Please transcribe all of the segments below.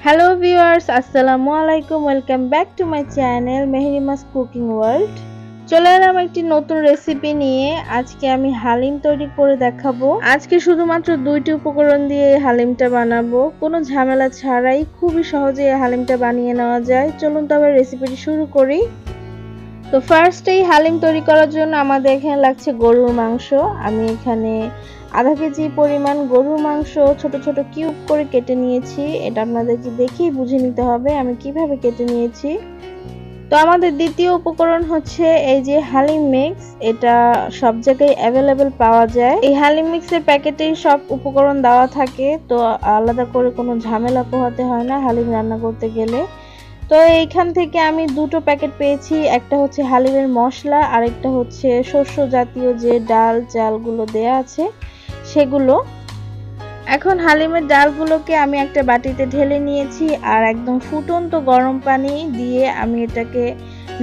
Hello viewers, আসসালামু আলাইকুম। Welcome back to my channel Mehrima's cooking world. চলে এলাম একটি নতুন রেসিপি নিয়ে। আজকে আমি হালিম তৈরি করে দেখাবো। আজকে শুধুমাত্র 2টি উপকরণ দিয়ে হালিমটা বানাবো, কোনো ঝামেলা ছাড়াই খুবই সহজে হালিমটা বানিয়ে নেওয়া যায়। চলুন তবে রেসিপিটি শুরু করি। তো ফার্স্টেই হালিম তৈরি করার জন্য আমাদের এখানে লাগছে গরুর মাংস। আমি এখানে আধা কেজি পরিমাণ গরুর মাংস ছোট ছোট কিউব করে কেটে নিয়েছি। এটা আপনাদেরকে দেখেই বুঝে নিতে হবে আমি কিভাবে কেটে নিয়েছি। তো আমাদের দ্বিতীয় উপকরণ হচ্ছে এই যে হালিম মিক্স। এটা সব জায়গায় অ্যাভেলেবেল পাওয়া যায়। এই হালিম মিক্সের প্যাকেটেই সব উপকরণ দেওয়া থাকে, তো আলাদা করে কোনো ঝামেলা পোহাতে হয় না হালিম রান্না করতে গেলে। তো এইখান থেকে আমি 2টো প্যাকেট পেয়েছি। একটা হচ্ছে হালিমের মশলা, আর একটা হচ্ছে শস্য জাতীয় যে ডাল চালগুলো দেয়া আছে সেগুলো। এখন হালিমের ডালগুলোকে আমি একটা বাটিতে ঢেলে নিয়েছি, আর একদম ফুটন্ত গরম পানি দিয়ে আমি এটাকে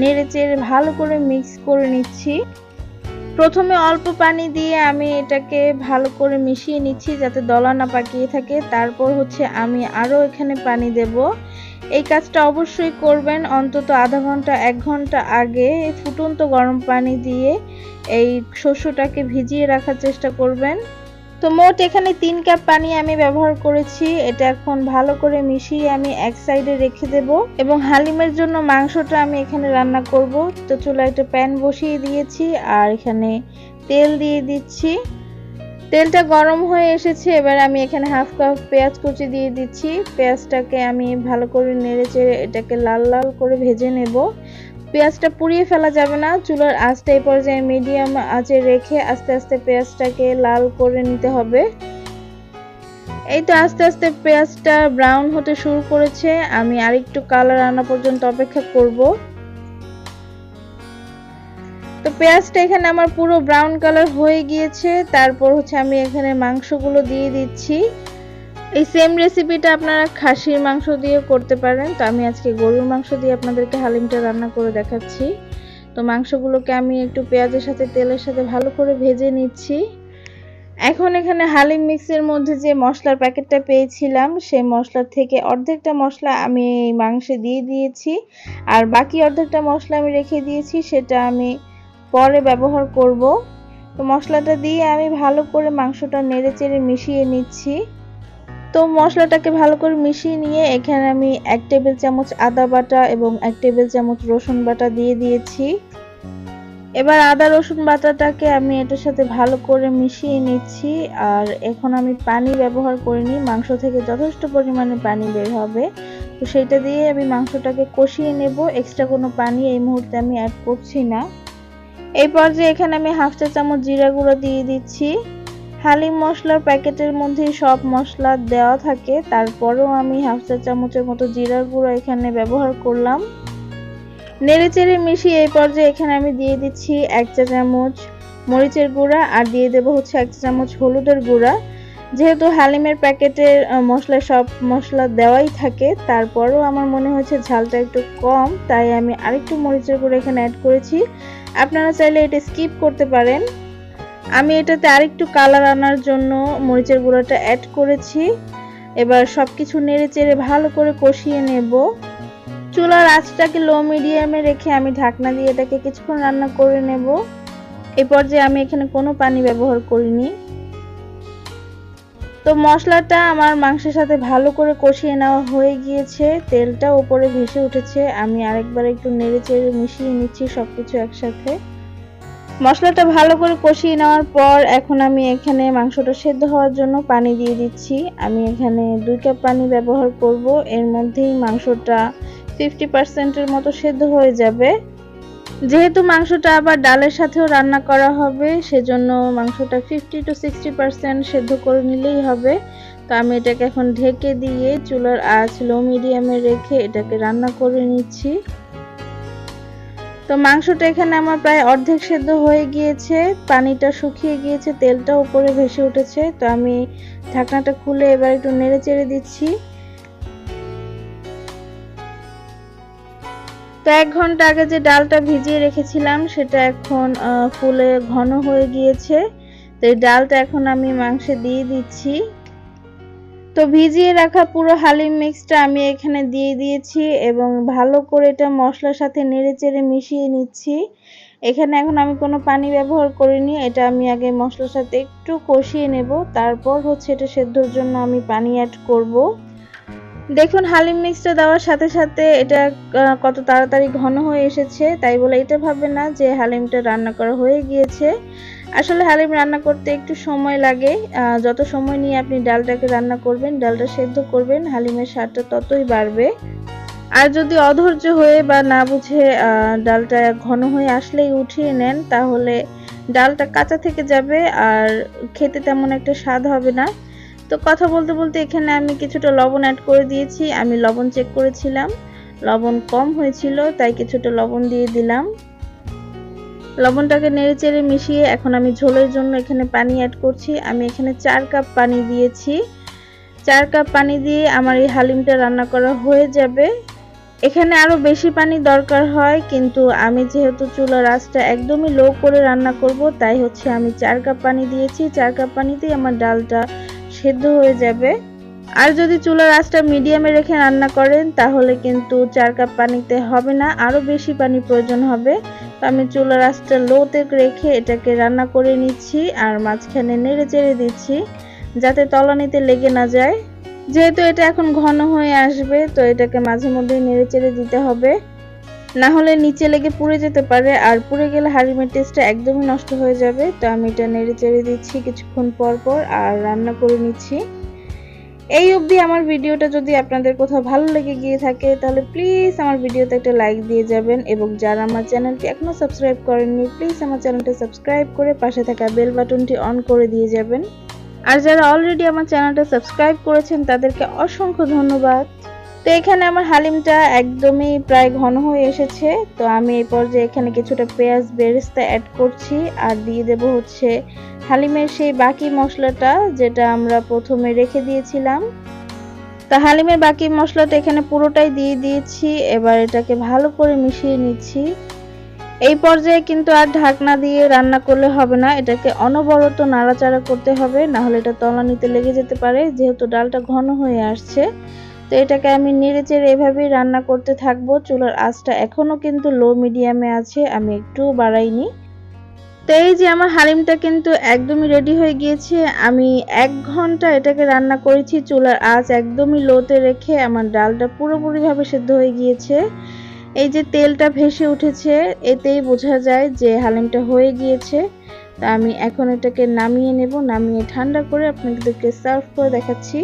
নেড়েচেড়ে ভালো করে মিক্স করে নিচ্ছি। প্রথমে অল্প পানি দিয়ে আমি এটাকে ভালো করে মিশিয়ে নিচ্ছি যাতে দলা না পাকিয়ে থাকে। তারপর হচ্ছে আমি আরও এখানে পানি দেব। এই কাজটা অবশ্যই করবেন অন্তত আধা ঘন্টা 1 ঘন্টা আগে ফুটন্ত গরম পানি দিয়ে এই শস্যটাকে ভিজিয়ে রাখার চেষ্টা করবেন। তো মোট এখানে 3 কাপ পানি আমি ব্যবহার করেছি। এটা এখন ভালো করে মিশিয়ে আমি এক সাইডে রেখে দেব, এবং হালিমের জন্য মাংসটা আমি এখানে রান্না করব। তো চুলায় একটা প্যান বসিয়ে দিয়েছি, আর এখানে তেল দিয়ে দিচ্ছি। তেলটা গরম হয়ে এসেছে, এবার আমি এখানে হাফ কাপ পেঁয়াজ কুচি দিয়ে দিচ্ছি। পেঁয়াজটাকে আমি ভালো করে নেড়েচেড়ে এটাকে লাল লাল করে ভেজে নেব। পেঁয়াজটা পুড়িয়ে ফেলা যাবে না, চুলার আঁচটা এই পর্যায়ে মিডিয়াম আঁচে রেখে আস্তে আস্তে পেঁয়াজটাকে লাল করে নিতে হবে। এই তো আস্তে আস্তে পেঁয়াজটা ব্রাউন হতে শুরু করেছে। আমি আরেকটু কালার আনা পর্যন্ত অপেক্ষা করব। তো পেঁয়াজটা এখানে আমার পুরো ব্রাউন কালার হয়ে গিয়েছে। তারপর হচ্ছে আমি এখানে মাংসগুলো দিয়ে দিচ্ছি। এই সেম রেসিপিটা আপনারা খাসির মাংস দিয়েও করতে পারেন, তো আমি আজকে গরুর মাংস দিয়ে আপনাদেরকে হালিমটা রান্না করে দেখাচ্ছি। তো মাংসগুলোকে আমি একটু পেঁয়াজের সাথে তেলের সাথে ভালো করে ভেজে নিচ্ছি। এখন এখানে হালিম মিক্সের মধ্যে যে মশলার প্যাকেটটা পেয়েছিলাম সেই মশলার থেকে অর্ধেকটা মশলা আমি এই মাংসে দিয়ে দিয়েছি, আর বাকি অর্ধেকটা মশলা আমি রেখে দিয়েছি, সেটা আমি পরে ব্যবহার করব। তো মশলাটা দিয়ে আমি ভালো করে মাংসটা নেড়েচেড়ে মিশিয়ে নিচ্ছি। তো মশলাটাকে ভালো করে মিশিয়ে নিয়ে এখানে আমি 1 টেবিল চামচ আদা বাটা এবং 1 টেবিল চামচ রসুন বাটা দিয়ে দিয়েছি। এবার আদা রসুন বাটাটাকে আমি এটার সাথে ভালো করে মিশিয়ে নিচ্ছি। আর এখন আমি পানি ব্যবহার করিনি, মাংস থেকে যথেষ্ট পরিমাণে পানি বের হবে, তো সেটা দিয়ে আমি মাংসটাকে কষিয়ে নেব। এক্সট্রা কোনো পানি এই মুহূর্তে আমি অ্যাড করছি না। এই পর্যায়ে এখানে আমি হাফ চা চামচ জিরা গুঁড়ো দিয়ে দিচ্ছি। হালিম মশলার প্যাকেটের মধ্যে সব মশলা দেওয়া থাকে, তারপরেও আমি হাফ চা চামচের মতো জিরার গুঁড়ো এখানে ব্যবহার করলাম। নেড়েচেড়ে মিশিয়ে এই পর্যায়ে এখানে আমি দিয়ে দিচ্ছি 1 চা চামচ মরিচের গুঁড়া, আর দিয়ে দেব হচ্ছে 1 চা চামচ হলুদের গুঁড়া। যেহেতু হালিমের প্যাকেটের মশলায় সব মশলা দেওয়াই থাকে, তারপরেও আমার মনে হয়েছে ঝালটা একটু কম, তাই আমি আরেকটু মরিচের গুঁড়া এখানে অ্যাড করেছি। আপনারা চাইলে এটা স্কিপ করতে পারেন। আমি এটাতে আরেকটু কালার আনার জন্য মরিচের গুঁড়াটা অ্যাড করেছি। এবার সবকিছু নেড়েচেড়ে ভালো করে কষিয়ে নেব। চুলার আঁচটাকে লো মিডিয়ামে রেখে আমি ঢাকনা দিয়ে এটাকে কিছুক্ষণ রান্না করে নেব। এই পর্যায়ে আমি এখানে কোনো পানি ব্যবহার করিনি। তো মশলাটা আমার মাংসের সাথে ভালো করে কষিয়ে নেওয়া হয়ে গিয়েছে, তেলটা উপরে ভেসে উঠেছে। আমি আরেকবার একটু নেড়েচেড়ে মিশিয়ে নিচ্ছি সবকিছু একসাথে। মশলাটা ভালো করে কষিয়ে নেওয়ার পর এখন আমি এখানে মাংসটা সেদ্ধ হওয়ার জন্য পানি দিয়ে দিচ্ছি। আমি এখানে 2 কাপ পানি ব্যবহার করব, এর মধ্যেই মাংসটা 50% এর মতো সেদ্ধ হয়ে যাবে। যেহেতু মাংসটা আবার ডালের সাথেও রান্না করা হবে, সেজন্য মাংসটা 50 to 60% সেদ্ধ করে নিলেই হবে। তো আমি এটাকে এখন ঢেকে দিয়ে চুলার আঁচ লো মিডিয়ামে রেখে এটাকে রান্না করে নিচ্ছি। তো মাংসটা এখানে আমার প্রায় অর্ধেক সেদ্ধ হয়ে গিয়েছে, পানিটা শুকিয়ে গিয়েছে, তেলটা উপরে ভেসে উঠেছে। তো আমি ঢাকনাটা খুলে এবার একটু নেড়ে চেড়ে দিচ্ছি। তো 1 ঘন্টা আগে যে ডালটা ভিজিয়ে রেখেছিলাম সেটা এখন ফুলে ঘন হয়ে গিয়েছে। তো এই ডালটা এখন আমি মাংসে দিয়ে দিচ্ছি। তো ভিজিয়ে রাখা পুরো হালিম মিক্সটা আমি এখানে দিয়ে দিয়েছি এবং ভালো করে এটা মশলার সাথে নেড়েচেড়ে মিশিয়ে নিচ্ছি। এখানে এখন আমি কোনো পানি ব্যবহার করিনি, এটা আমি আগে মশলার সাথে একটু কষিয়ে নেব, তারপর হচ্ছে এটা সেদ্ধর জন্য আমি পানি অ্যাড করব। দেখুন হালিম মিক্সটা দেওয়ার সাথে সাথে এটা কত তাড়াতাড়ি ঘন হয়ে এসেছে, তাই বলে এটা ভাববেন না যে হালিমটা রান্না করা হয়ে গিয়েছে। আসলে হালিম রান্না করতে একটু সময় লাগে, যত সময় নিয়ে আপনি ডালটাকে রান্না করবেন, ডালটা সেদ্ধ করবেন, হালিমের স্বাদটা ততই বাড়বে। আর যদি অধৈর্য হয়ে বা না বুঝে ডালটা ঘন হয়ে আসলেই উঠিয়ে নেন, তাহলে ডালটা কাঁচা থেকে যাবে আর খেতে তেমন একটা স্বাদ হবে না। তো কথা বলতে বলতে এখানে আমি কিছুটা লবণ অ্যাড করে দিয়েছি। আমি লবণ চেক করেছিলাম, লবণ কম হয়েছিল, তাই কিছুটা লবণ দিয়ে দিলাম। লবণটাকে নেড়েচেড়ে মিশিয়ে এখন আমি ঝোলের জন্য এখানে পানি অ্যাড করছি। আমি এখানে 4 কাপ পানি দিয়েছি। 4 কাপ পানি দিয়ে আমার এই হালিমটা রান্না করা হয়ে যাবে। এখানে আরো বেশি পানি দরকার হয়, কিন্তু আমি যেহেতু চুলার আঁচটা একদমই লো করে রান্না করব, তাই হচ্ছে আমি 4 কাপ পানি দিয়েছি। 4 কাপ পানিতেই আমার ডালটা সেদ্ধ হয়ে যাবে। আর যদি চুলার আঁচটা মিডিয়ামে রেখে রান্না করেন, তাহলে কিন্তু 4 কাপ পানিতে হবে না, আরো বেশি পানি প্রয়োজন হবে। তো আমি চুলার আঁচটা লোতে রেখে এটাকে রান্না করে নিচ্ছি আর মাঝখানে নেড়ে চেড়ে দিচ্ছি যাতে তলানিতে লেগে না যায়। যেহেতু এটা এখন ঘন হয়ে আসবে, তো এটাকে মাঝে মধ্যে নেড়ে চেড়ে দিতে হবে, না হলে নিচে লেগে পুড়ে যেতে পারে, আর পুড়ে গেলে হালিমের টেস্টটা একদমই নষ্ট হয়ে যাবে। তো আমি এটা নেড়ে চেড়ে দিচ্ছি কিছুক্ষণ পর পর আর রান্না করে নিচ্ছি। এই অবধি আমার ভিডিওটা যদি আপনাদের কোথাও ভালো লেগে গিয়ে থাকে, তাহলে প্লিজ আমার ভিডিওতে একটা লাইক দিয়ে যাবেন, এবং যারা আমার চ্যানেলটি এখনো সাবস্ক্রাইব করেননি, প্লিজ আমার চ্যানেলটা সাবস্ক্রাইব করে পাশে থাকা বেল বাটনটি অন করে দিয়ে যাবেন। আর যারা অলরেডি আমার চ্যানেলটা সাবস্ক্রাইব করেছেন, তাদেরকে অসংখ্য ধন্যবাদ। তো এখানে আমার হালিমটা একদমই প্রায় ঘন হয়ে এসেছে। তো আমি এই পর্যায়ে এখানে কিছুটা পেঁয়াজ বেরেস্তা অ্যাড করছি আর দিয়ে দেব হচ্ছে হালিমের সেই বাকি মশলাটা, যেটা আমরা প্রথমে রেখে দিয়েছিলাম। তা হালিমের বাকি মশলাটা এখানে পুরোটাই দিয়ে দিয়েছি। এবার এটাকে ভালো করে মিশিয়ে নিচ্ছি। এই পর্যায়ে কিন্তু আর ঢাকনা দিয়ে রান্না করলে হবে না, এটাকে অনবরত নাড়াচাড়া করতে হবে, না হলে এটা তলানিতে লেগে যেতে পারে, যেহেতু ডালটা ঘন হয়ে আসছে। তো এটাকে আমি নেড়েচেড়ে এভাবেই রান্না করতে থাকবো। চুলার আঁচটা এখনো কিন্তু লো মিডিয়ামে আছে, আমি একটু বাড়াইনি। তো এই যে আমার হালিমটা কিন্তু একদমই রেডি হয়ে গিয়েছে। আমি 1 ঘন্টা এটাকে রান্না করেছি চুলার আঁচ একদমই লোতে রেখে। আমার ডালটা পুরোপুরিভাবে সেদ্ধ হয়ে গিয়েছে। এই যে তেলটা ভেসে উঠেছে, এতেই বোঝা যায় যে হালিমটা হয়ে গিয়েছে। তা আমি এখন এটাকে নামিয়ে নেব, নামিয়ে ঠান্ডা করে আপনাদেরকে সার্ভ করে দেখাচ্ছি।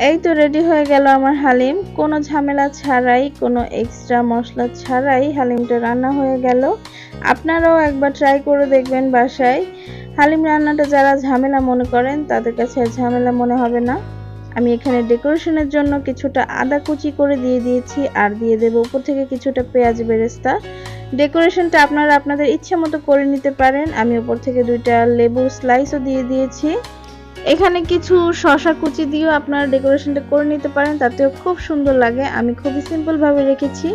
এই তো রেডি হয়ে গেল আমার হালিম, কোনো ঝামেলা ছাড়াই, কোনো এক্সট্রা মশলা ছাড়াই হালিমটা রান্না হয়ে গেল। আপনারাও একবার ট্রাই করে দেখবেন বাসায়। হালিম রান্নাটা যারা ঝামেলা মনে করেন, তাদের কাছে আর ঝামেলা মনে হবে না। আমি এখানে ডেকোরেশনের জন্য কিছুটা আদা কুচি করে দিয়ে দিয়েছি আর দিয়ে দেব উপর থেকে কিছুটা পেঁয়াজ বেরেস্তা। ডেকোরেশনটা আপনারা আপনাদের ইচ্ছে মতো করে নিতে পারেন। আমি উপর থেকে 2টা লেবুর স্লাইসও দিয়ে দিয়েছি। এখানে কিছু শসা কুচি দিয়েও আপনারা ডেকোরেশনটা করে নিতে পারেন, তাতেও খুব সুন্দর লাগে। আমি খুবই সিম্পল ভাবে রেখেছি।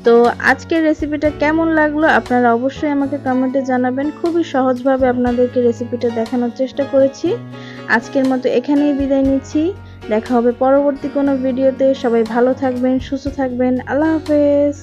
তো আজকের রেসিপিটা কেমন লাগলো আপনারা অবশ্যই আমাকে কমেন্টে জানাবেন। খুবই সহজভাবে আপনাদেরকে রেসিপিটা দেখানোর চেষ্টা করেছি। আজকের মতো এখানেই বিদায় নিচ্ছি। দেখা হবে পরবর্তী কোনো ভিডিওতে। সবাই ভালো থাকবেন, সুস্থ থাকবেন। আল্লাহ হাফেজ।